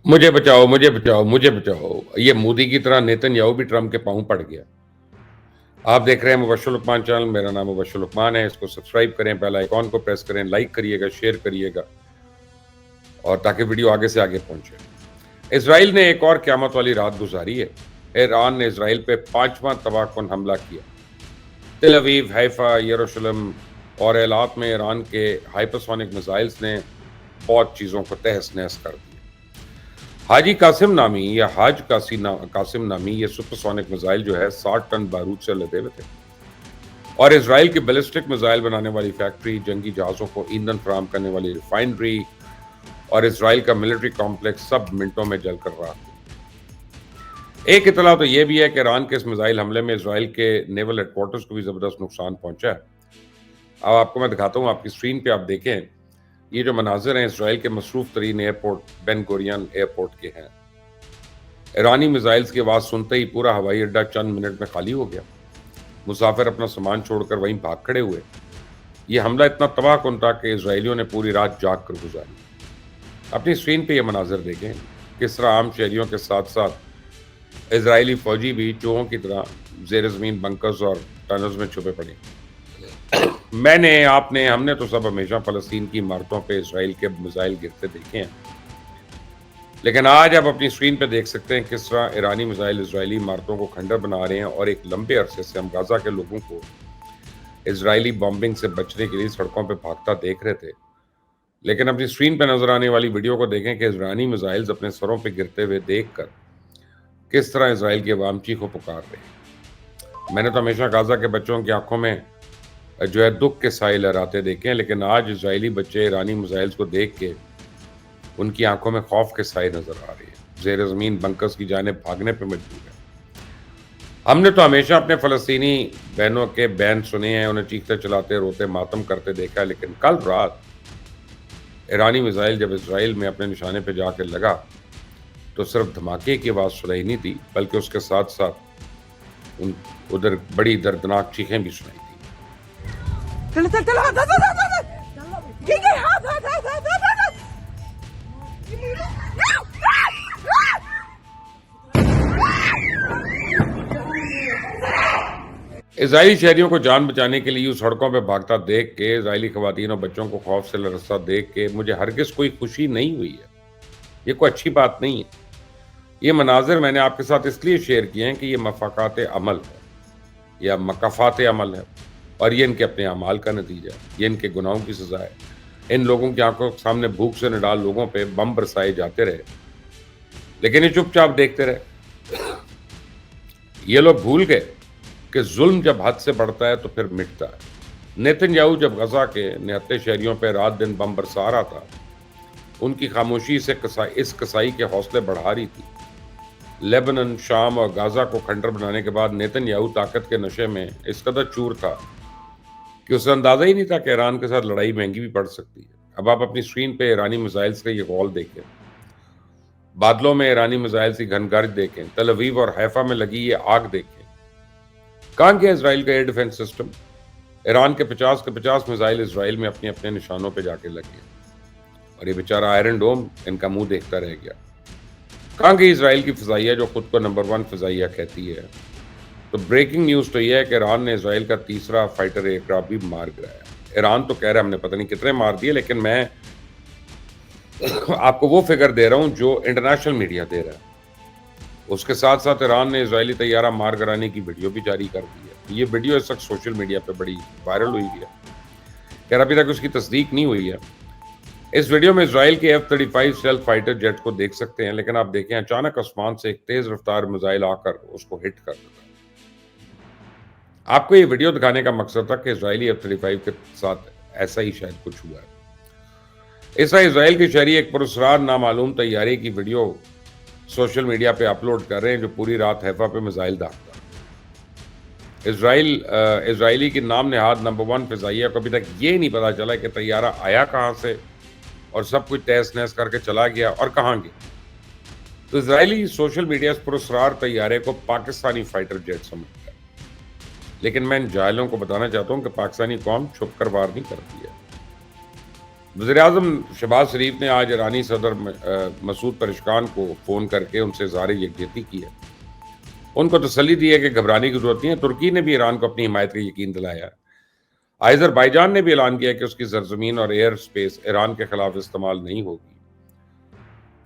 مجھے بچاؤ مجھے بچاؤ مجھے بچاؤ، یہ مودی کی طرح نیتن یاہو بھی ٹرمپ کے پاؤں پڑ گیا۔ آپ دیکھ رہے ہیں مبشر لقمان چینل، میرا نام مبشر لقمان ہے، اس کو سبسکرائب کریں، بیل آئیکن کو پریس کریں، لائک کریے گا، شیئر کریے گا، اور تاکہ ویڈیو آگے سے آگے پہنچے۔ اسرائیل نے ایک اور قیامت والی رات گزاری ہے۔ ایران نے اسرائیل پہ 5واں تباہ کن حملہ کیا۔ تل اویو، حیفا، یروشلم اور ایلات میں ایران کے ہائپرسونک میزائلز نے بہت چیزوں کو تہس نہس کر دیا۔ حاجی قاسم نامی یا حاج قاسم نامی یہ سپرسونک میزائل جو ہے 60 ٹن بارود سے لدے ہوئے تھے، اور اسرائیل کی بیلسٹک میزائل بنانے والی فیکٹری، جنگی جہازوں کو ایندھن فراہم کرنے والی ریفائنری اور اسرائیل کا ملٹری کمپلیکس سب منٹوں میں جل کر راکھ ہوئے۔ ایک اطلاع تو یہ بھی ہے کہ ایران کے اس میزائل حملے میں اسرائیل کے نیول ہیڈ کوارٹرز کو بھی زبردست نقصان پہنچا ہے۔ اب آپ کو میں دکھاتا ہوں، آپ کی اسکرین پہ آپ دیکھیں، یہ جو مناظر ہیں اسرائیل کے مصروف ترین ایئرپورٹ بین گورین ایئرپورٹ کے ہیں۔ ایرانی میزائلز کی آواز سنتے ہی پورا ہوائی اڈہ چند منٹ میں خالی ہو گیا۔ مسافر اپنا سامان چھوڑ کر وہیں بھاگ کھڑے ہوئے۔ یہ حملہ اتنا تباہ کن تھا کہ اسرائیلیوں نے پوری رات جاگ کر گزاری۔ اپنی اسکرین پہ یہ مناظر دیکھیں، کس طرح عام شہریوں کے ساتھ ساتھ اسرائیلی فوجی بھی چوہوں کی طرح زیر زمین بنکرز اور ٹنلز میں چھپے پڑے۔ ہم نے تو سب ہمیشہ فلسطین کی عمارتوں پہ اسرائیل کے میزائل گرتے دیکھے ہیں، لیکن آج آپ اپنی اسکرین پہ دیکھ سکتے ہیں کس طرح ایرانی میزائل اسرائیلی عمارتوں کو کھنڈر بنا رہے ہیں، اور ایک لمبے عرصے سے ہم غزہ کے لوگوں کو اسرائیلی بمبنگ سے بچنے کے لیے سڑکوں پہ بھاگتا دیکھ رہے تھے، لیکن اپنی اسکرین پہ نظر آنے والی ویڈیو کو دیکھیں کہ اسرائیلی میزائلز اپنے سروں پہ گرتے ہوئے دیکھ کر کس طرح اسرائیل کی عوام چیخو پکار رہے ہیں۔ میں نے تو ہمیشہ غزہ کے بچوں کی آنکھوں میں جو ہے دکھ کے سائے لہراتے دیکھے ہیں، لیکن آج اسرائیلی بچے ایرانی میزائلز کو دیکھ کے ان کی آنکھوں میں خوف کے سائے نظر آ رہے ہیں، زیر زمین بنکرز کی جانب بھاگنے پہ مجبور ہیں۔ ہم نے تو ہمیشہ اپنے فلسطینی بہنوں کے بین سنے ہیں، انہیں چیختے چلاتے روتے ماتم کرتے دیکھا، لیکن کل رات ایرانی میزائل جب اسرائیل میں اپنے نشانے پہ جا کے لگا تو صرف دھماکے کی آواز سنائی نہیں تھی، بلکہ اس کے ساتھ ساتھ ادھر بڑی دردناک چیخیں بھی سنائی تھی۔ اسرائیلی شہریوں کو جان بچانے کے لیے سڑکوں پہ بھاگتا دیکھ کے، اسرائیلی خواتین اور بچوں کو خوف سے لرزتا دیکھ کے مجھے ہرگز کوئی خوشی نہیں ہوئی ہے۔ یہ کوئی اچھی بات نہیں ہے۔ یہ مناظر میں نے آپ کے ساتھ اس لیے شیئر کیے ہیں کہ یہ مفاقات عمل ہے یا مکافات عمل ہے، اور یہ ان کے اپنے اعمال کا نتیجہ ہے، یہ ان کے گناہوں کی سزا ہے۔ ان لوگوں کی آنکھوں کے سامنے بھوک سے نڈال لوگوں پہ بم برسائے جاتے رہے، لیکن یہ چپ چاپ دیکھتے رہے۔ یہ لوگ بھول گئے کہ ظلم جب حد سے بڑھتا ہے تو پھر مٹتا ہے۔ نیتن یاہو جب غزہ کے نہتے شہریوں پہ رات دن بم برسا رہا تھا، ان کی خاموشی سے اس کسائی کے حوصلے بڑھا رہی تھی۔ لیبنن، شام اور غزہ کو کھنڈر بنانے کے بعد نیتن یاہو طاقت کے نشے میں اس قدر چور تھا کہ اسے اندازہ ہی نہیں تھا کہ ایران کے ساتھ لڑائی مہنگی بھی پڑ سکتی ہے۔ اب آپ اپنی اسکرین پہ ایرانی میزائلز کا یہ غول دیکھیں، بادلوں میں ایرانی میزائلز کی گھن گرج دیکھیں، تل اویو اور حیفا میں لگی یہ آگ دیکھیں۔ کہاں گیا اسرائیل کا ایئر ڈیفنس سسٹم؟ ایران کے 50 کے 50 میزائل اسرائیل میں اپنے اپنے نشانوں پہ جا کے لگے، اور یہ بیچارہ آئرن ڈوم ان کا منہ دیکھتا رہ گیا۔ کہاں گئی اسرائیل کی فضائیہ جو خود کو نمبر 1 فضائیہ کہتی ہے؟ تو بریکنگ نیوز تو یہ ہے کہ ایران نے اسرائیل کا تیسرا فائٹر ایئر کرافٹ بھی مار گرایا۔ ایران تو کہہ رہا ہے ہم نے پتہ نہیں کتنے مار دیے، لیکن میں آپ کو وہ فگر دے رہا ہوں جو انٹرنیشنل میڈیا دے رہا ہے۔ اس کے ساتھ ساتھ ایران نے اسرائیلی طیارہ مار گرانے کی ویڈیو بھی جاری کر دی ہے۔ یہ ویڈیو اس وقت سوشل میڈیا پہ بڑی وائرل ہوئی ہے، خیر ابھی تک اس کی تصدیق نہیں ہوئی ہے۔ اس ویڈیو میں اسرائیل کے F-35 اسٹیلتھ فائٹر جیٹ کو دیکھ سکتے ہیں، لیکن آپ دیکھیں اچانک آسمان سے ایک تیز رفتار میزائل آ کر اس کو ہٹ کر دیتا ہے۔ آپ کو یہ ویڈیو دکھانے کا مقصد تھا کہ اسرائیلی F-35 کے ساتھ ایسا ہی شاید کچھ ہوا ہے۔ اس طرح اسرائیل کے شہری ایک پراسرار نامعلوم طیارے کی ویڈیو سوشل میڈیا پہ اپلوڈ کر رہے ہیں جو پوری رات حیفا پہ میزائل داغتا ہے۔ اسرائیلی کی نام نہاد نمبر 1 فضائیہ کو ابھی تک یہ نہیں پتا چلا کہ طیارہ آیا کہاں سے اور سب کچھ تہس نہس کر کے چلا گیا اور کہاں گیا۔ تو اسرائیلی سوشل میڈیا اس پراسرار طیارے کو پاکستانی فائٹر جیٹ سمجھتا ہے، لیکن میں ان جاہلوں کو بتانا چاہتا ہوں کہ پاکستانی قوم چھپ کر وار نہیں کرتی ہے۔ وزیر اعظم شہباز شریف نے آج ایرانی صدر مسعود پزشکیان کو فون کر کے ان سے اظہار یکجہتی کی ہے. ان کو تسلی دی ہے کہ گھبرانے کی ضرورت نہیں ہے. ترکی نے بھی ایران کو اپنی حمایت کا یقین دلایا ہے. آذربائیجان نے بھی اعلان کیا کہ اس کی سرزمین اور ایئر سپیس ایران کے خلاف استعمال نہیں ہوگی.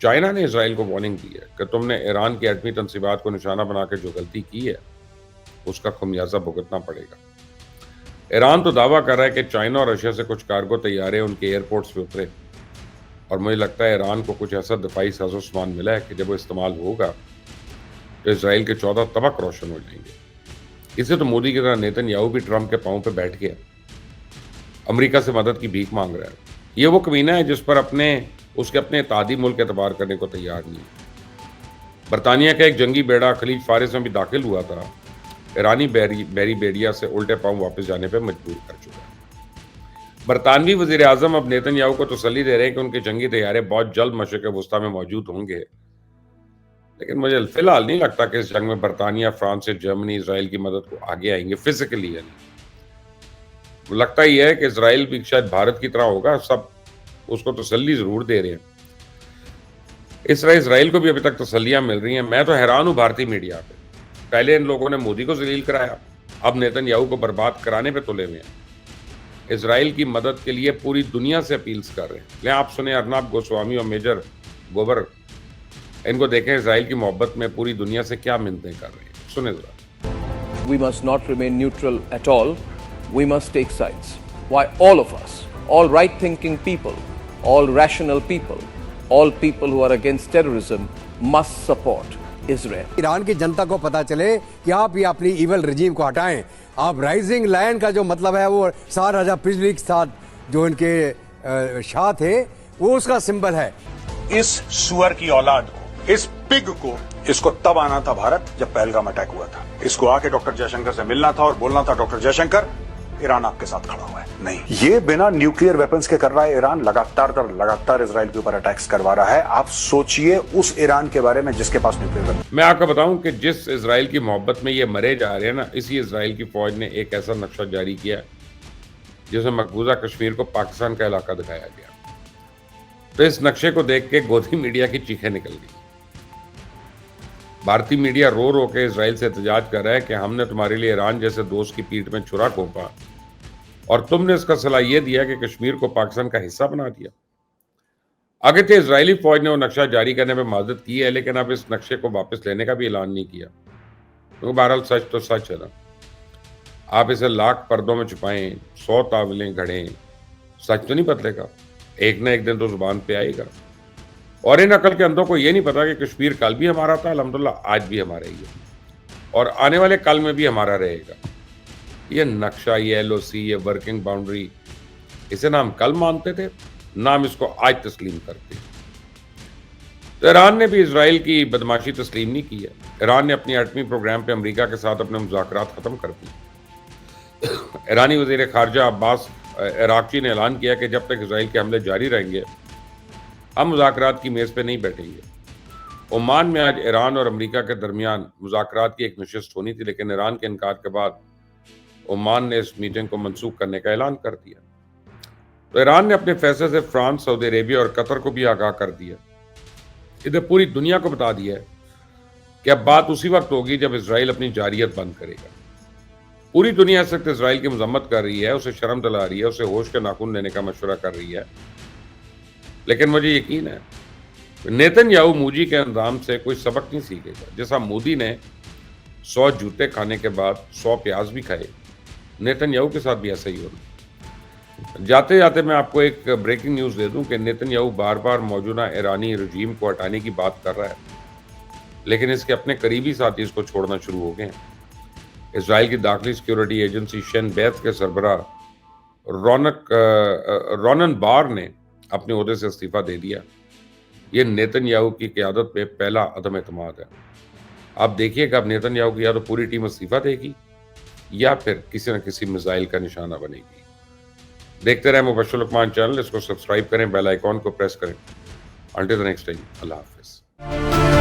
چائنا نے اسرائیل کو وارننگ دی ہے کہ تم نے ایران کی ایٹمی تنصیبات کو نشانہ بنا کے جو غلطی کی ہے اس کا خمیازہ بھگتنا پڑے گا. ایران تو دعویٰ کر رہا ہے کہ چائنا اور رشیا سے کچھ کارگو طیارے ان کے ایئرپورٹس پہ اترے اور مجھے لگتا ہے ایران کو کچھ ایسا دفاعی ساز و سامان ملا ہے کہ جب وہ استعمال ہوگا تو اسرائیل کے 14 طبق روشن ہو جائیں گے. اسے تو مودی کی طرح نیتن یاہو بھی ٹرمپ کے پاؤں پہ بیٹھ گیا, امریکہ سے مدد کی بھیک مانگ رہا ہے. یہ وہ کمینہ ہے جس پر اس کے اپنے اتحادی ملک اعتبار کرنے کو تیار نہیں. برطانیہ کا ایک جنگی بیڑا خلیج فارس میں بھی داخل ہوا تھا, ایرانی بحری بیڑیا سے الٹے پاؤں واپس جانے پہ مجبور کر چکا ہے. برطانوی وزیر اعظم اب نیتن یاہو کو تسلی دے رہے ہیں کہ ان کے جنگی طیارے بہت جلد مشرق وسطیٰ میں موجود ہوں گے, لیکن مجھے فی الحال نہیں لگتا کہ اس جنگ میں برطانیہ, فرانس سے جرمنی اسرائیل کی مدد کو آگے آئیں گے فزیکلی. یعنی لگتا ہی ہے کہ اسرائیل بھی شاید بھارت کی طرح ہوگا, سب اس کو تسلی ضرور دے رہے ہیں. اس طرح اسرائیل کو بھی ابھی تک تسلیاں مل رہی ہیں. میں تو حیران ہوں بھارتی میڈیا پہ. پہلے ان لوگوں نے مودی کو ذلیل کرایا, اب نیتن یاہو کو برباد کرانے پہ تلے ہوئے ہیں. اسرائیل کی مدد کے لیے پوری دنیا سے اپیلز کر رہے ہیں. لیں آپ سنیں ارنب گوسوامی اور میجر گوبر, ان کو دیکھیں اسرائیل کی محبت میں پوری دنیا سے کیا منتیں کر رہے ہیں. سنیں ذرا. We must not remain neutral at all. We must take sides. Why all of us, all right-thinking people, all rational people, all people who are against terrorism must support Israel. Iran کی جنتا کو پتا چلے کہ آپ یہ اپنی ایول رجیم کو ہٹائیں. آپ رائزنگ لائن کا جو مطلب ہے وہ سار راجہ پرتھوی کے ساتھ جو ان کے شاہ تھے وہ اس کا سمبل ہے. اس سور کی اولاد کو, اس پگ کو, اس کو تب آنا تھا بھارت جب پہلگام اٹیک ہوا تھا. اس کو آ کے ڈاکٹر جے شنکر سے ملنا تھا اور بولنا تھا ڈاکٹر جے شنکر ایران آپ کے ساتھ کھڑا ہوا ہے. نہیں, یہ بنا نیوکلیئر ویپنز کے کر رہا ہے. ایران لگاتار اسرائیل کے اوپر اٹیکس کروا رہا ہے. آپ سوچئے اس ایران کے بارے میں جس کے پاس نیوکلیئر ویپن. میں آپ کو بتاؤں کہ جس اسرائیل کی محبت میں یہ مرے جا رہے ہیں نا, اسی اسرائیل کی فوج نے ایک ایسا نقشہ جاری کیا جس میں مقبوضہ کشمیر کو پاکستان کا علاقہ دکھایا گیا. تو اس نقشے کو دیکھ کے گودی میڈیا کی چیخیں نکل گئی. بھارتی میڈیا رو رو کے اسرائیل سے احتجاج کر رہا ہے کہ ہم نے تمہارے لیے ایران جیسے دوست کی پیٹھ میں چھرا گھونپا اور تم نے اس کا صلاح یہ دیا کہ کشمیر کو پاکستان کا حصہ بنا دیا. اگرچہ اسرائیلی فوج نے وہ نقشہ جاری کرنے میں معذرت کی ہے, لیکن اب اس نقشے کو واپس لینے کا بھی اعلان نہیں کیا. کیونکہ بہرحال سچ تو سچ ہے نا. آپ اسے لاکھ پردوں میں چھپائیں, 100 تاولیں گھڑیں, سچ تو نہیں بدلے گا. ایک نہ ایک دن تو زبان پہ آئے گا. اور ان عقل کے اندھوں کو یہ نہیں پتا کہ کشمیر کل بھی ہمارا تھا, الحمدللہ آج بھی ہمارا ہی ہے, اور آنے والے کل میں بھی ہمارا رہے گا. یہ نقشہ, یہ LOC, یہ ورکنگ باؤنڈری, اسے نہ ہم کل مانتے تھے نہ ہم اس کو آج تسلیم کرتے. تو ایران نے بھی اسرائیل کی بدماشی تسلیم نہیں کی ہے. ایران نے اپنی ایٹمی پروگرام پہ امریکہ کے ساتھ اپنے مذاکرات ختم کر دیے. ایرانی وزیر خارجہ عباس عراقچی نے اعلان کیا کہ جب تک اسرائیل کے حملے جاری رہیں گے ہم مذاکرات کی میز پہ نہیں بیٹھیں گے. عمان میں آج ایران اور امریکہ کے درمیان مذاکرات کی ایک نشست ہونی تھی, لیکن ایران کے انکار کے بعد عمان نے اس میٹنگ کو منسوخ کرنے کا اعلان کر دیا. تو ایران نے اپنے فیصلے سے فرانس, سعودی عربیہ اور قطر کو بھی آگاہ کر دیا. ادھر پوری دنیا کو بتا دیا ہے کہ اب بات اسی وقت ہوگی جب اسرائیل اپنی جارحیت بند کرے گا. پوری دنیا اس وقت اسرائیل کی مذمت کر رہی ہے, اسے شرم دلا رہی ہے, اسے ہوش کے ناخن لینے کا مشورہ کر رہی ہے. لیکن مجھے یقین ہے نیتن یاہو موجی کے اندام سے کوئی سبق نہیں سیکھے گا. جیسا مودی نے 100 جوتے کھانے کے بعد 100 پیاز بھی کھائے, نیتن یاہو کے ساتھ بھی ایسا ہی ہونا. جاتے جاتے میں آپ کو ایک بریکنگ نیوز دے دوں کہ نیتن یاہو بار بار موجودہ ایرانی رجیم کو ہٹانے کی بات کر رہا ہے, لیکن اس کے اپنے قریبی ساتھی اس کو چھوڑنا شروع ہو گئے ہیں. اسرائیل کی داخلی سیکیورٹی ایجنسی شین بیت کے سربراہ رونن بار نے اپنے عہدے سے استعفیٰ دے دیا. یہ نیتن یاہو کی قیادت پہ پہلا عدم اعتماد ہے. آپ دیکھیے کہ اب نیتن یاہو کی یا تو پوری ٹیم استعفیٰ دے گی یا پھر کسی نہ کسی میزائل کا نشانہ بنے گی. دیکھتے رہیں مبشر لقمان چینل, اس کو سبسکرائب کریں, بیل آئیکن کو پریس کریں. انٹل دی نیکسٹ ٹائم, اللہ حافظ.